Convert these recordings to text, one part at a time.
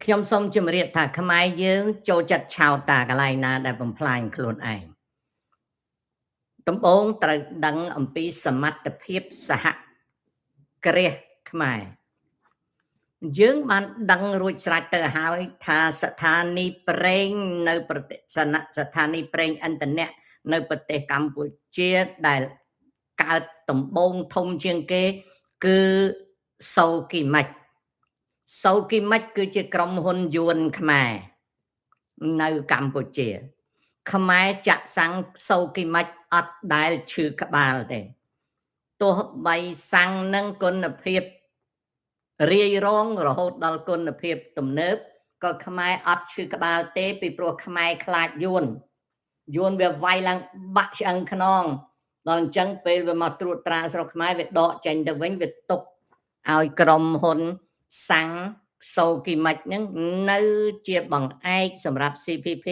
ខ្ញុំសូមជម្រាបថាខ្មែរយើងចូលចិត្តឆោតតាកន្លែងណាដែលបំផ្លាញខ្លួនឯងដំបូងត្រូវដឹងអំពីសមត្ថភាពសហគ្រាសខ្មែរយើងបានដឹងរួចស្រេចទៅហើយថាស្ថានីយ៍ប្រេងនៅប្រទេសស្ថានីយ៍ប្រេងឥន្ធនៈនៅប្រទេសកម្ពុជាដែលកើតដំបូងធំជាងគេគឺសូគីមិចគឺជាក្រុមហ៊ុនយួនខ្មែរនៅកម្ពុជាខ្មែរចាក់សាំងសូគីមិចអត់ដែលឈឺក្បាលទេទោះបីសាំងនឹងគុណភាពរាយរងរហូតដល់គុណភាពទំនើបក៏ខ្មែរអត់ឈឺក្បាលទេពីព្រោះខ្មែរខ្លាចយួនវាវាយឡើងបាក់ឆ្អឹងខ្នងដល់អញ្ចឹងពេលវាមកត្រួតត្រាស្រុកខ្មែរវាដកចេញទៅវិញវាទុកឲ្យក្រុមហ៊ុនសាំងសូគីមិចហ្នឹងនៅជាបង្អែកសម្រាប់ CPP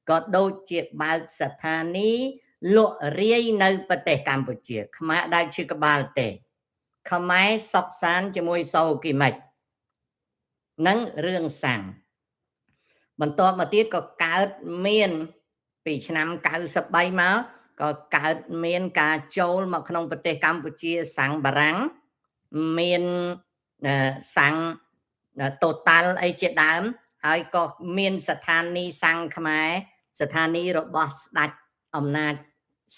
ក៏ដូចជាបើកស្ថានីយ៍លក់រាយនៅប្រទេសកម្ពុជាខ្មែរដែលឈឺក្បាលទេខ្មែរសុកសានជាមួយសូគីមិចនឹងរឿងសាំងបន្ទាប់មកទៀតក៏កើតមានពីឆ្នាំ93មកក៏កើតមានការចូលមកក្នុងប្រទេសកម្ពុជាសាំងបារាំងមានសាំងTotal អីជាដើមហើយក៏មានស្ថានីយ៍សាំងខ្មែរស្ថានីយ៍របស់ស្ដេចអំណាច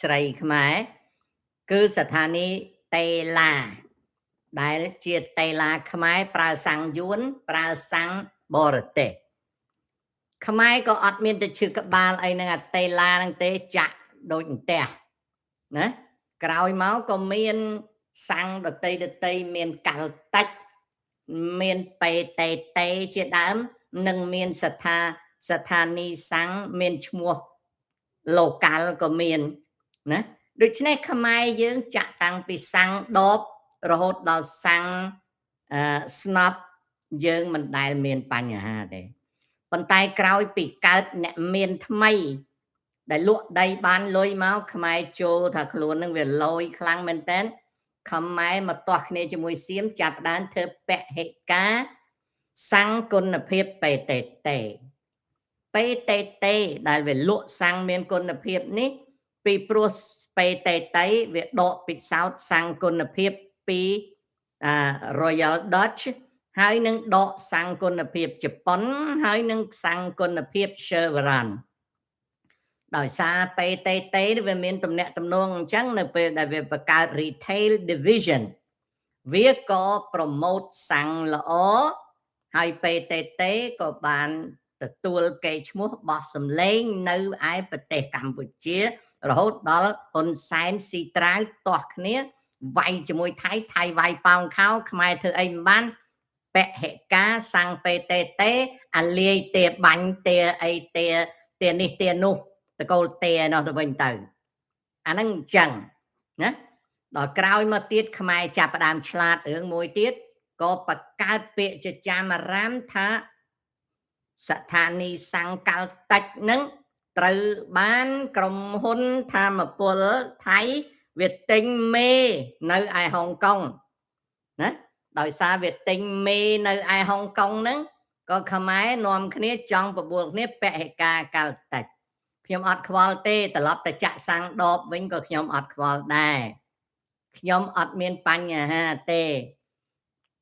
ស្រីខ្មែរគឺស្ថានីយ៍តេឡាដែលជាតេឡាខ្មែរប្រើសាំងយួនប្រើសាំងបរទេសខ្មែរក៏អត់មានទៅឈឺក្បាលអីហ្នឹងអាតេឡាហ្នឹងទេចាក់ដូចអន្ទះណាក្រោយមកក៏មានសាំងដតីមានកាល់តិចមានបេតេតេជាដើមនិងមានស្ថានីយ៍សាំងមានឈ្មោះ local ក៏មានណាដូច្នេះខ្មែរយើងចាក់តាំងពីសាំងដបរហូតដល់សាំងស្នប់យើងមិនដែលមានបញ្ហាទេប៉ុន្តែក្រោយពីកើតអ្នកមានថ្មីដែលលក់ដីបានលុយមកខ្មែរចូលថាខ្លួននឹងវាលយខ្លាំងមែនតើខ្មែរមកទាស់គ្នាជាមួយសៀមចាប់ដើមធ្វើពហិការសាំងគុណភាពបេតេតេដែលវាលក់សាំងមានគុណភាពនេះពីព្រោះបេតេតេវាដកពិសោធន៍សាំងគុណភាពពីRoyal Dutch ហើយនឹងដកសាំងគុណភាពជប៉ុនហើយនឹងសាំងគុណភាព Chevron ដោយសារបេតេតេវាមានទំនាក់ទំនងអញ្ចឹងនៅពេលដែលវាបង្កើត Retail Division វាក៏ promote សាំងល្អហើយបេតេតេក៏បានទទួលកេរ្តិ៍ឈ្មោះបោះសម្លេងនៅឯប្រទេសកម្ពុជារហូតដល់ហ៊ុនសែនស៊ីត្រាវទាស់គ្នាវាយជាមួយថៃវាយប៉ោងខោខ្មែរធ្វើអីមិនបានពហិការសាំងបេតេតេអាលាយទាបាញ់ទាអីទានេះទានោះតកូលទានោះទៅវិញទៅអាហ្នឹងអញ្ចឹងណាដល់ក្រោយមកទៀតខ្មែរចាប់ផ្ដើមឆ្លាតរឿងមួយទៀតក៏បង្កើតពាក្យចចាមអារាមថាស្ថានីយ៍សាំងកាល់តិចហ្នឹងត្រូវបានក្រុមហ៊ុនធម្មពលថៃវាទិញមេនៅឯហុងកុងណាដោយសារវាទិញមេនៅឯហុងកុងហ្នឹងក៏ខ្មែរនាំគ្នាចង់បបួលគ្នាពហិការកាល់តិចខ្ញុំអត់ខ្វល់ទេត្រឡប់ទៅចាក់សាំងដបវិញក៏ខ្ញុំអត់ខ្វល់ដែរខ្ញុំអត់មានបញ្ហាទេ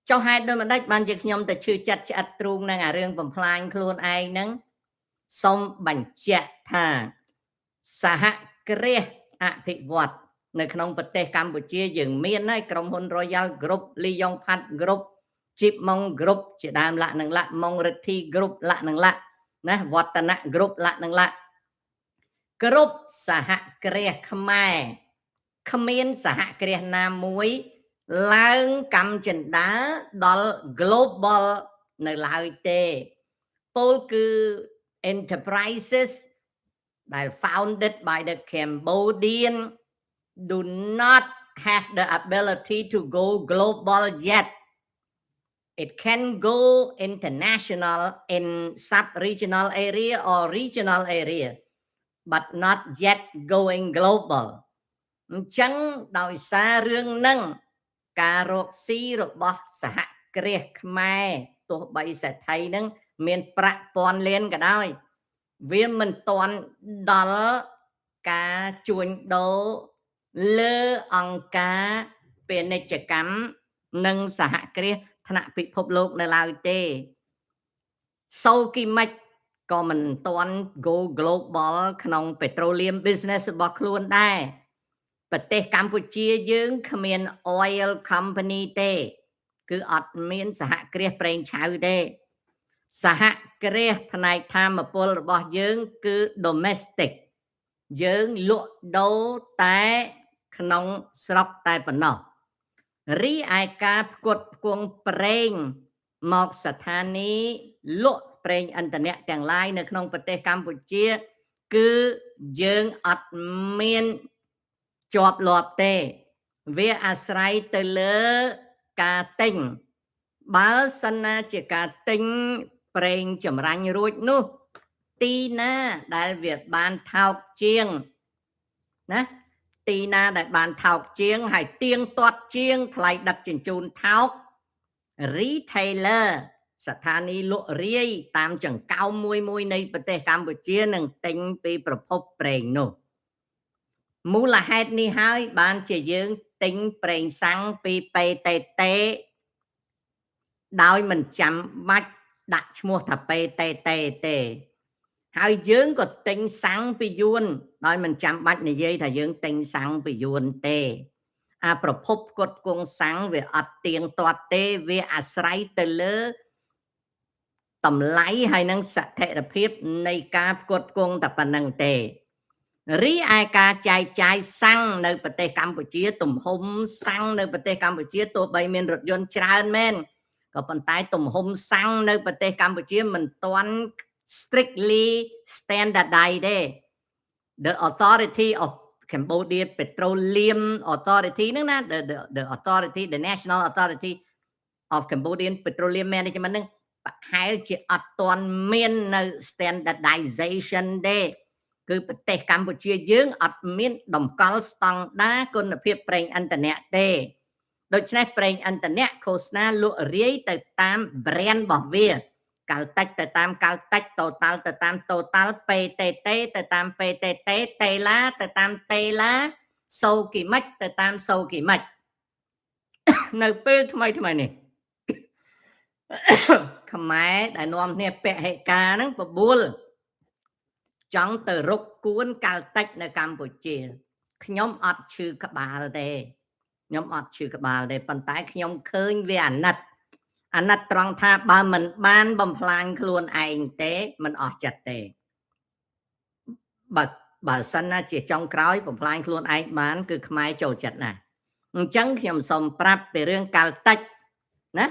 ចុះហេតុដូចម្ដេចបានជាខ្ញុំទៅឈឺចិត្តឆ្អិតទ្រូងនឹងអារឿងបំផ្លាញខ្លួនឯងហ្នឹងសូមបញ្ជាក់ថាសហគ្រាសអភិវឌ្ឍនៅក្នុងប្រទេសកម្ពុជាយើងមានហើយក្រុមហ៊ុន Royal Group Liyong Phat Group Chipmong Group ជាដើមលក្ខនឹងលក្ខ Mong Rithi Group លក្ខនឹងលក្ខណាវឌ្ឍនៈ Group លក្ខនឹងលក្ខគ្រប់សហគ្រាសខ្មែរគ្មានសហគ្រាសណាមួយឡើងកម្មចិន្តាដល់ global នៅឡើយទេពោលគឺ enterprises ដែល founded by the Cambodian do not have the ability to go global yet. It can go international in sub-regional area or regional area, but not yet going global. អញ្ចឹងដោយសាររឿងហ្នឹងការរកស៊ីរបស់សហគ្រាសខ្មែរទោះបីសេដ្ឋីហ្នឹង មានប្រាក់ពាន់លានក៏ដោយវាមិនទាន់ដល់ការជួញដូរលើអង្គការពាណិជ្ជកម្មនិងសហគ្រាសថ្នាក់ពិភពលោកនៅឡើយទេសូគីមិចក៏មិនទាន់ go global ក្នុង petroleum business របស់ខ្លួនដែរប្រទេសកម្ពុជាយើងគ្មាន oil company ទេគឺអត់មានសហគ្រាសប្រេងឆៅទេសហគ្រាសផ្នែកធម្មពលរបស់យើងគឺ domestic យើងលក់ដូរតែក្នុងស្រុកតែប៉ុណ្ណោះរីឯការផ្គត់ផ្គង់ប្រេងមកស្ថានីយ៍លក់ប្រេងឥន្ធនៈទាំងឡាយនៅក្នុងប្រទេសកម្ពុជាគឺយើងអត់មានជាប់លាប់ទេវាអាស្រ័យទៅលើការទិញបើសិនណាជាការទិញប្រេងចម្រាញ់រួចនោះទីណាដែលវាបានថោកជាងណាទីណាដែលបានថោកជាងហើយទៀងទាត់ជាងថ្លៃដឹកជញ្ជូនថោក retailer ស្ថានីយ៍លក់រាយតាមចង្កោមមួយនៃប្រទេសកម្ពុជានឹងទិញពីប្រភពប្រេងនោះមូលហេតុនេះហើយបានជាយើងទិញប្រេងសាំងពី PTT ដោយមិនចាំបាច់ដាក់ឈ្មោះថា PTT ទេហើយយើងក៏ទិញសាំងពីយួនដោយមិនចាំបាច់និយាយថាយើងទិញសាំងពីយួនទេអាប្រភពផ្គត់ផ្គង់សាំងវាអត់ទៀងទាត់ទេវាអាស្រ័យទៅលើតម្លៃហើយនឹងស្ថិរភាពនៃការផ្គត់ផ្គង់តែប៉ុណ្្នឹងទេរីឯការចែកចាយសាំងនៅប្រទេសកម្ពុជាទំហំសាំងនៅប្រទេសកម្ពុជាទោះបីមានរថយន្តច្រើនមែនក៏ប៉ុន្តែទំហំសាំងនៅប្រទេសកម្ពុជាមិនទាន់ strictly standardized ទេ the authority of Cambodia Petroleum Authority ហ្នឹងណា the authority the national authority of Cambodian Petroleum Management ហ្នឹងប្រហែលជាអត់ទាន់មាននៅ standardization ទេគឺប្រទេសកម្ពុជាយើងអត់មានតម្កល់ស្តង់ដារគុណភាពប្រេងឥន្ធនៈទេដូច្នេះប្រេងឥន្ធនៈឃោសនាលក់រាយទៅតាម brand របស់វាកាល់តិចទៅតាមកាល់តិច total ទៅតាម total PTT ទៅតាម PTT Tela ទៅតាម Tela សូគីមិចទៅតាមសូគីមិចនៅពេលថ្មីនេះខ្មែរដែលនាំគ្នាពហិការហ្នឹងបបួលចង់ទៅរុកគួនកាល់តិចនៅកម្ពុជាខ្ញុំអត់ឈឺក្បាលទេខ្ញុំអត់ឈឺក្បាលទេប៉ុន្តែខ្ញុំឃើញវាអាណិតត្រង់ថាបើមិនបានបំផ្លាញខ្លួនឯងទេមិនអស់ចិត្តទេបើសិនណាជាចុងក្រោយបំផ្លាញខ្លួនឯងបានគឺខ្មែរចូលចិត្តណាស់អញ្ចឹងខ្ញុំសូមប្រាប់ពីរឿងកាល់តិចណា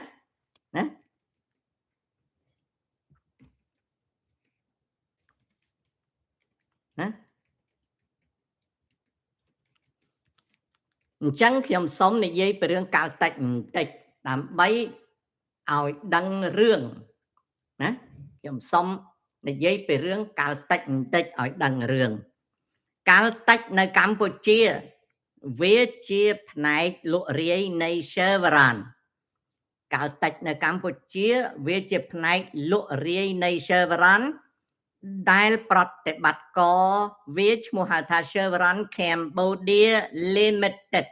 អញ្ចឹងខ្ញុំសូមនិយាយពីរឿងកាល់តិចបន្តិចដើម្បីឲ្យដឹងរឿងណាខ្ញុំសូមនិយាយពីរឿងកាល់តិចបន្តិចឲ្យដឹងរឿងកាល់តិចនៅកម្ពុជាវាជាផ្នែកលក់រាយនៃ Chevron កាល់តិចនៅកម្ពុជាវាជាផ្នែកលក់រាយនៃ Chevron ដែលប្រតិបត្តិការវាឈ្មោះហៅថា Chevron Cambodia Limited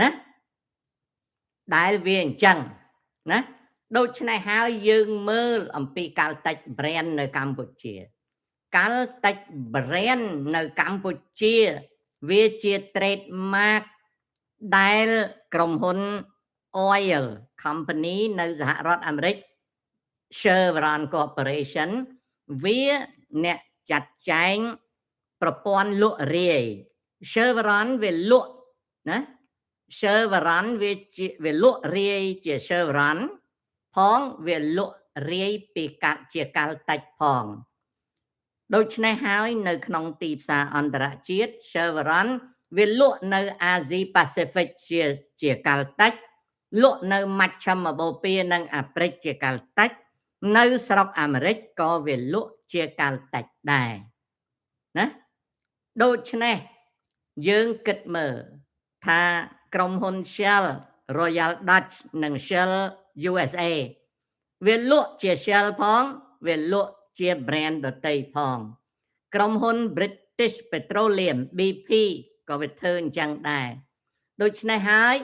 ណាដែលវាអញ្ចឹងណាដូច្នេះហើយយើងមើលអំពីកាល់តិច brand នៅកម្ពុជាកាល់តិច brand នៅកម្ពុជាវាជា trademark ដែលក្រុមហ៊ុន oil company នៅសហរដ្ឋអាមេរិក Chevron Corporation វាអ្នកចាត់ចែងប្រព័ន្ធលក់រាយ Chevron វាលក់ណា Chevron វាលក់រាយជា Chevron ផងវាលក់រាយពីកាត់ជាកាល់តិចផងដូច្នេះហើយនៅក្នុងទីផ្សារអន្តរជាតិ Chevron វាលក់នៅអាស៊ីប៉ាស៊ីហ្វិកជាកាល់តិចលក់នៅមជ្ឈមបូព៌ានិងអាហ្វ្រិកជាកាល់តិចនៅស្រុកអាមេរិកក៏វាលក់ជាកាល់តិចដែរណាដូច្នេះយើងគិតមើលថាក្រុមហ៊ុន Shell Royal Dutch និង Shell USA វាលក់ជា Shell ផងវាលក់ជា brand ដទៃផងក្រុមហ៊ុន British Petroleum BP ក៏វាធ្វើអញ្ចឹងដែរដូច្នេះហើយ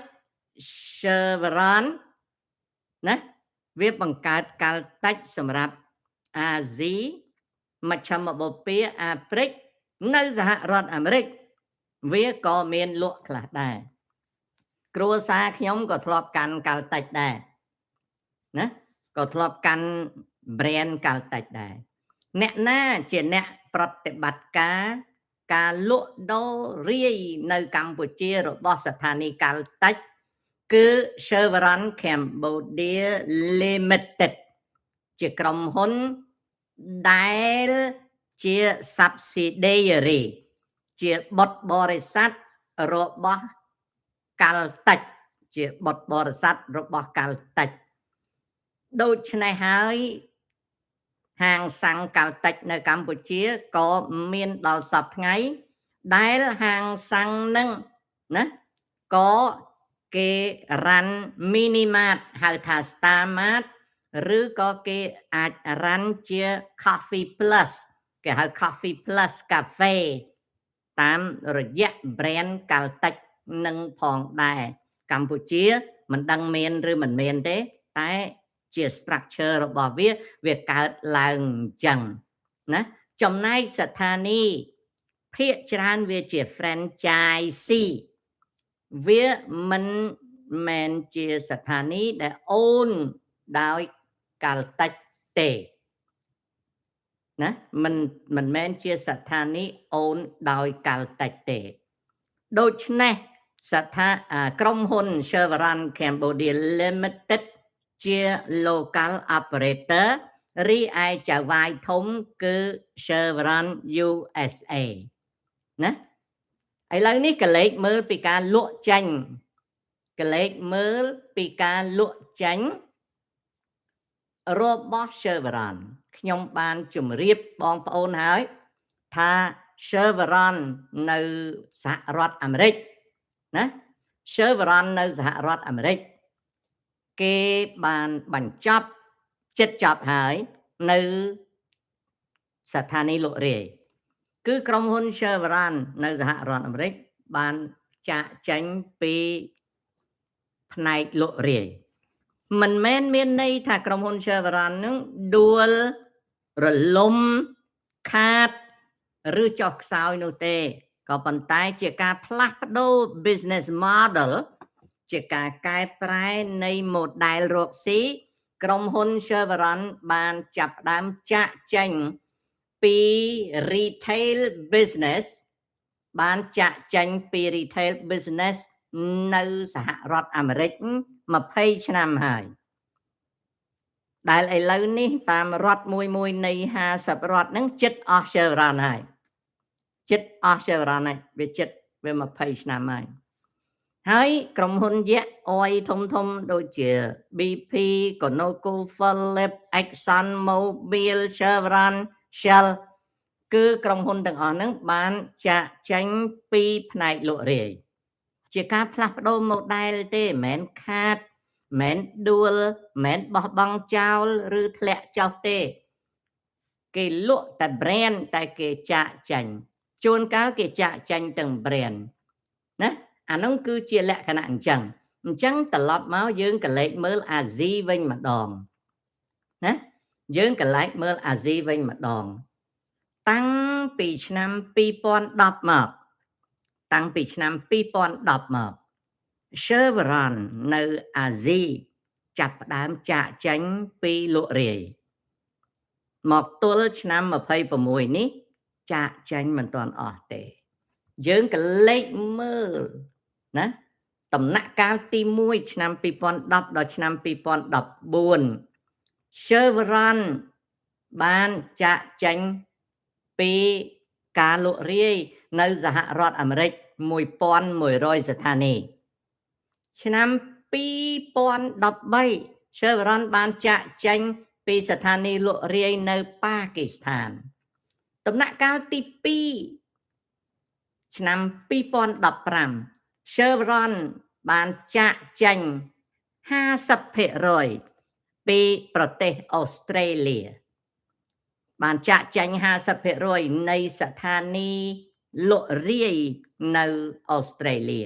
Chevron ណាវាបង្កើតកាល់តិចសម្រាប់អាស៊ីមជ្ឈមបូព៌ាអាហ្វ្រិកនៅសហរដ្ឋអាមេរិកវាក៏មានលក់ខ្លះដែរគ្រួសារខ្ញុំក៏ធ្លាប់កាន់កាល់តិចដែរណាក៏ធ្លាប់កាន់ brand កាល់តិចដែរអ្នកណាជាអ្នកប្រតិបត្តិការលក់ដូររាយនៅកម្ពុជារបស់ស្ថានីយ៍កាល់តិចគឺ Chevron Cambodia Limited ជាក្រុមហ៊ុនដែលជា subsidiary ជាបុត្របរិស័ទរបស់កាល់តិចជាបុត្របរិស័ទរបស់កាល់តិចដូច្នេះហើយហាងសាំងកាល់តិចនៅកម្ពុជាក៏មានដល់សប្តាហ៍ថ្ងៃដែលហាងសាំងនឹងណាក៏គេរ៉ាន់ mini mart ហៅថា Star Mart ឬក៏គេអាចរ៉ាន់ជា Coffee Plus គេហៅ Coffee Plus Cafe តាមរយៈ brand កាល់តិចនឹងផងដែរកម្ពុជាមិនដឹងមានឬមិនមានទេតែជា structure របស់វាកើតឡើងអញ្ចឹងណាចំណែកស្ថានីយ៍ភាគច្រើនវាជា franchisee វាមិនមែនជាស្ថានីយ៍ដែលអូនដោយកាល់តិចទេណាមិនមែនជាស្ថានីយ៍អូនដោយកាល់តិចទេដូច្នេះក្រុមហ៊ុន Chevron Cambodia Limited ជា local operator រីឯចៅហ្វាយធំគឺ Chevron USA ណាឥឡូវនេះកលេចមើលពីការលក់ចេញកលេចមើលពីការលក់ចេញរបស់ Chevron ខ្ញុំបានជម្រាបបងប្អូនហើយថា Chevron នៅសហរដ្ឋអាមេរិកណា Chevron នៅសហរដ្ឋអាមេរិកគេបានបញ្ចប់ចិត្តចប់ហើយនៅស្ថានីយ៍លក់រាយគឺក្រុមហ៊ុន Chevron នៅសហរដ្ឋអាមេរិកបានចាកចេញពីផ្នែកលក់រាយមិនមែនមានន័យថាក្រុមហ៊ុន Chevron នឹងដួលរលំខាតឬចុះខ្សោយនោះទេក៏ប៉ុន្តែជាការផ្លាស់ប្ដូរ business model ជាការកែប្រែនៃ model រកស៊ីក្រុមហ៊ុន Chevron បានចាប់ផ្ដើមចាកចេញពី retail business បានចាកចេញពី retail business នៅសហរដ្ឋអាមេរិក20ឆ្នាំហើយដែលឥឡូវនេះតាមរដ្ឋមួយនៃ50រដ្ឋហ្នឹងចិត្តអស់ Chevron ហើយចិត្តអស់ Chevron ហើយវាចិត្តវា20ឆ្នាំហើយក្រុមហ៊ុនយក្សអុយធំដូចជា BP ConocoPhillips Exxon Mobil Chevron Shell គឺក្រុមហ៊ុនទាំងអស់ហ្នឹងបានចាកចេញពីផ្នែកលក់រាយជាការផ្លាស់ប្ដូរ model ទេមិនមែនខាតមិនដួលមិនបោះបង់ចោលឬធ្លាក់ចុះទេគេលក់តែ brand តែគេចាកចេញជួនកាលគេចាកចេញទាំង brand ណាអានោះគឺជាលក្ខណៈអញ្ចឹងត្រឡប់មកយើងកលេចមើលអាស៊ីវិញម្ដងណាយើងកលេចមើលអាស៊ីវិញម្ដងតាំងពីឆ្នាំ2010មកChevron នៅអាស៊ីចាប់ផ្ដើមចាកចេញពីលក់រាយមកទល់ឆ្នាំ26នេះចាកចេញមិនទាន់អស់ទេយើងកលេចមើលណាដំណាក់កាលទី1ឆ្នាំ2010ដល់ឆ្នាំ2014 Chevron បានចាកចេញពីការលក់រាយនៅសហរដ្ឋអាមេរិក1100ស្ថានីយ៍ឆ្នាំ2013 Chevron បានចាកចេញពីស្ថានីយ៍លក់រាយនៅប៉ាគីស្ថានដំណាក់កាលទី2ឆ្នាំ2015 Chevron បានចាកចេញ 50% ពីប្រទេសអូស្ត្រាលីបានចាក់ចែង 50% នៃស្ថានីយ៍លក់រាយនៅអូស្ត្រាលី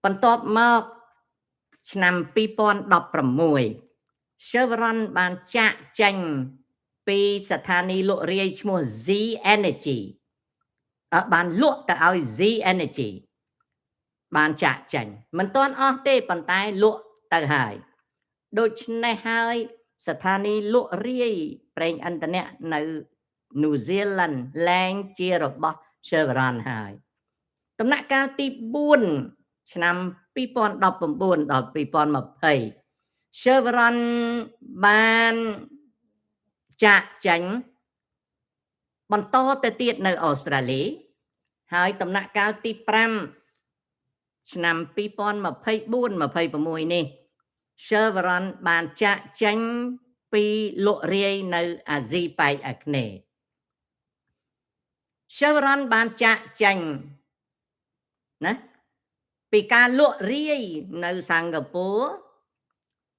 បន្ទាប់មកឆ្នាំ 2016 Chevron បានចាក់ចែងពីស្ថានីយ៍លក់រាយឈ្មោះ Z Energy បានលក់ទៅឲ្យ Z Energy បានចាក់ចែងមិនទាន់អស់ទេប៉ុន្តែលក់ទៅហើយដូច្នេះហើយស្ថានីយ៍លក់រាយប្រេងឥន្ធនៈនៅ New Zealand លែងជារបស់ Chevron ហើយដំណាក់កាលទី4ឆ្នាំ 2019 ដល់ 2020 Chevron បានចាក់ចែងបន្តទៅទៀតនៅអូស្ត្រាលីហើយដំណាក់កាលទី5ឆ្នាំ 2024-26 នេះ Chevron បានចាក់ចែងពីលក់រាយនៅអាស៊ីប៉ែកអាគ្នេយ៍ Chevron បានចាក់ចែងណាពីការលក់រាយនៅសិង្ហបុរី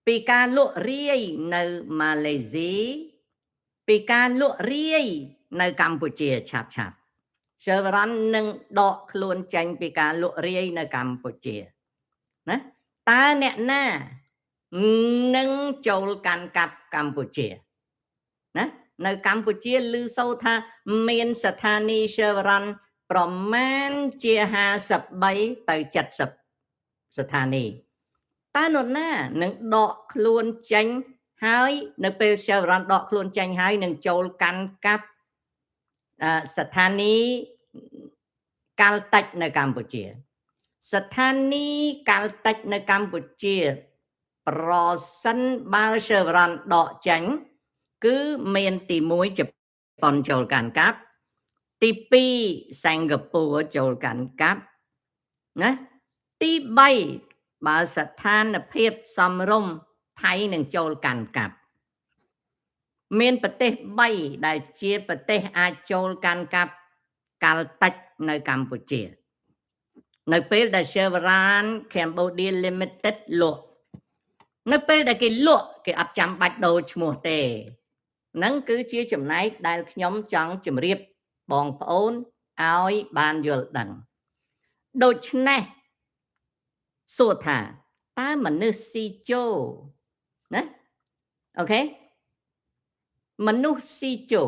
ពីការលក់រាយនៅម៉ាឡេស៊ីពីការលក់រាយនៅកម្ពុជាឆាប់ៗ Chevron នឹងដកខ្លួនចេញពីការលក់រាយនៅកម្ពុជាណាតើអ្នកណានឹងចូលកាន់កាប់កម្ពុជាណានៅកម្ពុជាឮសូរថាមានស្ថានីយ៍ Chevron ប្រមាណជា53ទៅ70ស្ថានីយ៍តើនរណានឹងដកខ្លួនចេញហើយនៅពេល Chevron ដកខ្លួនចេញហើយនឹងចូលកាន់កាប់ស្ថានីយ៍កាល់តិចនៅកម្ពុជាស្ថានីយ៍កាល់តិចនៅកម្ពុជាប្រសិនបើ Chevron ដកចេញគឺមានទី1ជប៉ុនចូលកាន់កាប់ទី2សិង្ហបុរីចូលកាន់កាប់ណាទី3បើស្ថានភាពសមរម្យថៃនឹងចូលកាន់កាប់មានប្រទេស3ដែលជាប្រទេសអាចចូលកាន់កាប់កាល់តិចនៅកម្ពុជានៅពេលដែល Chevron Cambodia Limited លក់នៅពេលដែលគេលក់គេអត់ចាំបាច់ដូរឈ្មោះទេហ្នឹងគឺជាចំណែកដែលខ្ញុំចង់ជម្រាបបងប្អូនឲ្យបានយល់ដឹងដូច្នេះសួរថាតើមនុស្សស៊ីជោណាអូខេមនុស្សស៊ីជោ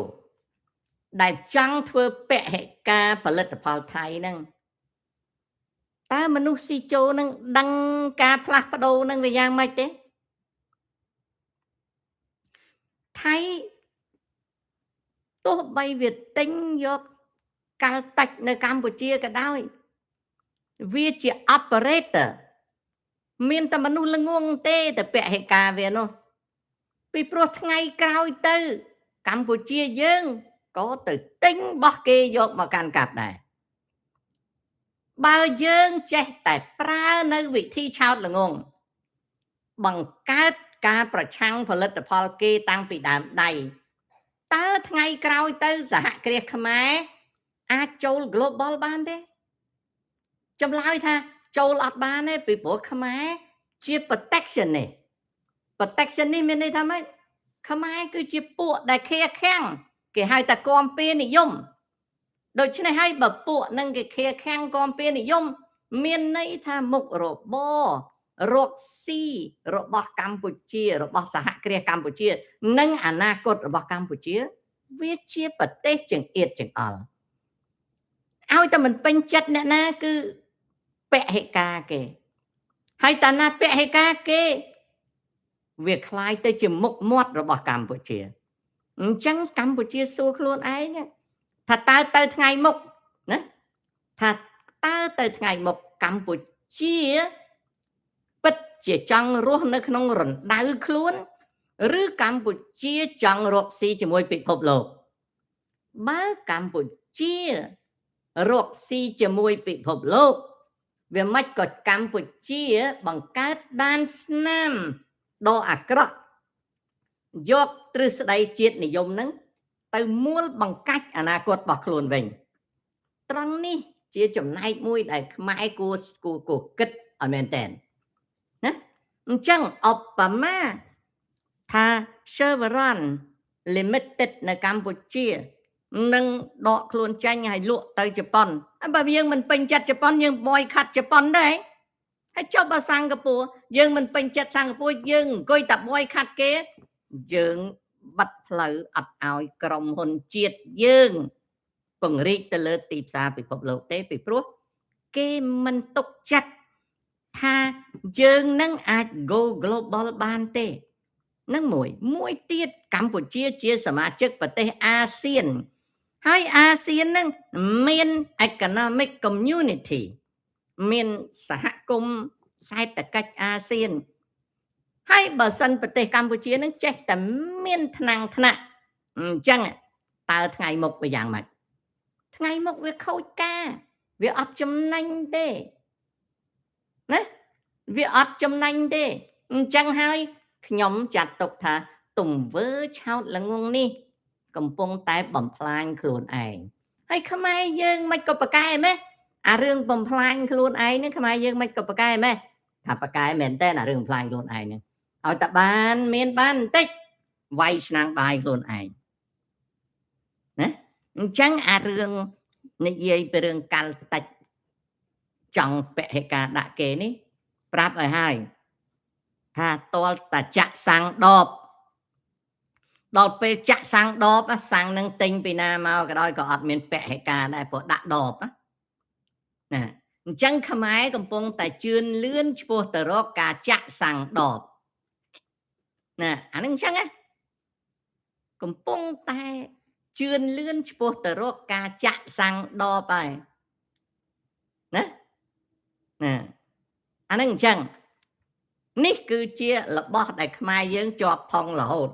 ដែលចង់ធ្វើពហិការផលិតផលថៃហ្នឹងតើមនុស្សស៊ីជោនឹងដឹងការផ្លាស់ប្ដូរនឹងវាយ៉ាងម៉េចទេថៃទោះបីវាទិញយកកាល់តិចនៅកម្ពុជាក៏ដោយវាជា operator មានតែមនុស្សល្ងងទេតែពហិការវានោះពីព្រោះថ្ងៃក្រោយទៅកម្ពុជាយើងក៏ទៅទិញរបស់គេយកមកកាន់កាប់ដែរបើយើងចេះតែប្រើនៅវិធីឆោតល្ងងបង្កើតការប្រឆាំងផលិតផលគេតាំងពីដើមដៃតើថ្ងៃក្រោយទៅសហគ្រាសខ្មែរអាចចូល global បានទេចម្លើយថាចូលអត់បានទេពីព្រោះខ្មែរជា protectionist មានន័យថាម៉េចខ្មែរគឺជាពួកដែលខៀខាំងគេហៅថាគាំពៀនិយមដូច្នេះហើយបើពួកនឹងគេខៀខាំងគាំពៀនិយមមានន័យថាមុខរបររកស៊ីរបស់កម្ពុជារបស់សហគ្រាសកម្ពុជានិងអនាគតរបស់កម្ពុជាវាជាប្រទេសចង្អៀតចង្អល់ឲ្យតែមិនពេញចិត្តអ្នកណាគឺពហិការគេហើយតាណាពហិការគេវាคล้ายទៅជាមុខមាត់របស់កម្ពុជាអញ្ចឹងកម្ពុជាសួរខ្លួនឯងថាតើទៅថ្ងៃមុខណាថាតើទៅថ្ងៃមុខកម្ពុជាពិតជាចង់រស់នៅក្នុងរណ្ដៅខ្លួនឬកម្ពុជាចង់រកស៊ីជាមួយពិភពលោកបើកម្ពុជារកស៊ីជាមួយពិភពលោកវាមិនក៏កម្ពុជាបង្កើតដានស្នាមដ៏អាក្រក់យកទ្រឹស្ដីជាតិនិយមហ្នឹងទៅមួលបង្កាច់អនាគតរបស់ខ្លួនវិញត្រង់នេះជាចំណែកមួយដែលខ្មែរគួរគិតឲ្យមែនតើណាអញ្ចឹងឧបមា ថា Chevron Limited នៅកម្ពុជានឹងដកខ្លួនចេញហើយលក់ទៅជប៉ុនបើយើងមិនពេញចិត្តជប៉ុនយើងបយខាត់ជប៉ុនដែរហើយចុះបើសិង្ហបុរីយើងមិនពេញចិត្តសិង្ហបុរីយើងអង្គុយតែបយខាត់គេយើងបាត់ផ្លូវអត់ឲ្យក្រុមហ៊ុនជាតិយើងពង្រីកទៅលើទីផ្សារពិភពលោកទេពីព្រោះគេមិនទុកចិត្តថាយើងនឹងអាច go global បានទេនឹងមួយទៀតកម្ពុជាជាសមាជិកប្រទេសអាស៊ានហើយអាស៊ាននឹងមាន economic community មានសហគមន៍សេដ្ឋកិច្ចអាស៊ានហើយបើសិនប្រទេសកម្ពុជានឹងចេះតែមានថ្នាក់អញ្ចឹងតើថ្ងៃមុខវាយ៉ាងម៉េចថ្ងៃមុខវាខូចការវាអត់ចំណេញទេណាវាអត់ចំណេញទេអញ្ចឹងហើយខ្ញុំចាត់ទុកថាទង្វើឆោតល្ងងនេះកំពុងតែបំផ្លាញខ្លួនឯងហើយខ្មែរយើងមិនក៏ប្រកែមែនអារឿងបំផ្លាញខ្លួនឯងនេះខ្មែរយើងមិនក៏ប្រកែមែនថាប្រកែមែនតើអារឿងបំផ្លាញខ្លួនឯងនេះឲ្យតែបានមានបានបន្តិចវាយឆ្នាំងបាយខ្លួនឯងណាអញ្ចឹងអារឿងនិយាយពីរឿងកាល់តិចចង់ពហិការដាក់គេនេះប្រាប់ឲ្យហើយថាតលតាចាក់សាំងដបដល់ពេលចាក់សាំងដបសាំងនឹងទិញពីណាមកក៏ដោយក៏អត់មានពហិការដែរព្រោះដាក់ដបណាអញ្ចឹងខ្មែរកំពុងតែជឿនលឿនឆ្ពោះទៅរកការចាក់សាំងដបណាអានឹងអញ្ចឹងកំពុងតែជឿនលឿនឆ្ពោះទៅរកការចាក់សាំងដបហើយណាអានឹងអញ្ចឹងនេះគឺជារបស់ដែលខ្មែរយើងជាប់ផងរហូត